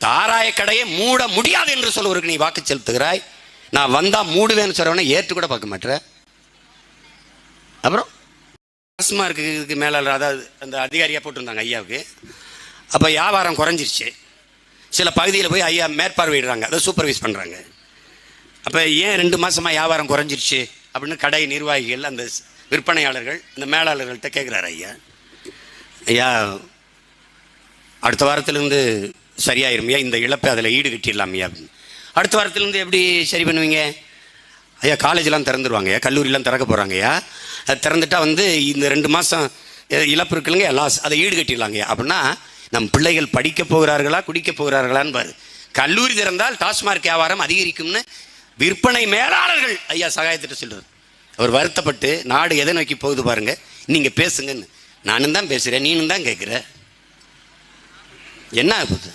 சாராய கடையை மூட முடியாது என்று சொல்லுவதற்கு நீ வாக்கு செலுத்துகிறாய். நான் வந்தா மூடுவேன்னு சொல்றவன ஏற்று கூட பார்க்க மாட்டேன். அப்புறம் டாஸ்மார்க்கு மேலாளர், அதாவது அந்த அதிகாரியாக போட்டிருந்தாங்க ஐயாவுக்கு. அப்போ வியாபாரம் குறைஞ்சிருச்சு. சில பகுதியில் போய் ஐயா மேற்பார்வையிடுறாங்க, அதை சூப்பர்வைஸ் பண்ணுறாங்க. அப்போ ஏன் 2 மாதமாக வியாபாரம் குறைஞ்சிருச்சு அப்படின்னு கடை நிர்வாகிகள், அந்த விற்பனையாளர்கள், இந்த மேலாளர்கள்ட்ட கேட்குறாரு. ஐயா அடுத்த வாரத்திலேருந்து சரியாயிருமையா, இந்த இழப்பை அதில் ஈடு கட்டிடலாமையா அப்படின்னு. அடுத்த வாரத்திலேருந்து எப்படி சரி பண்ணுவீங்க? ஐயா காலேஜெலாம் திறந்துருவாங்கய்யா, கல்லூரிலாம் திறக்க போகிறாங்கய்யா. அது திறந்துட்டா இந்த 2 மாதம் இழப்பு இருக்குல்லங்க, லாஸ், அதை ஈடு கட்டிடலாங்கய்யா. அப்படின்னா நம் பிள்ளைகள் படிக்க போகிறார்களா குடிக்க போகிறார்களான்னு பாரு. கல்லூரி திறந்தால் டாஸ்மார்க் வியாபாரம் அதிகரிக்கும்னு விற்பனை மேலாளர்கள் ஐயா சகாயத்திட்ட சொல்கிறார். அவர் வருத்தப்பட்டு நாடு எதை நோக்கி போகுது பாருங்க, நீங்கள் பேசுங்கன்னு. நானும் தான் பேசுகிறேன், நீனும் தான் கேட்குற. என்ன ஆகுது?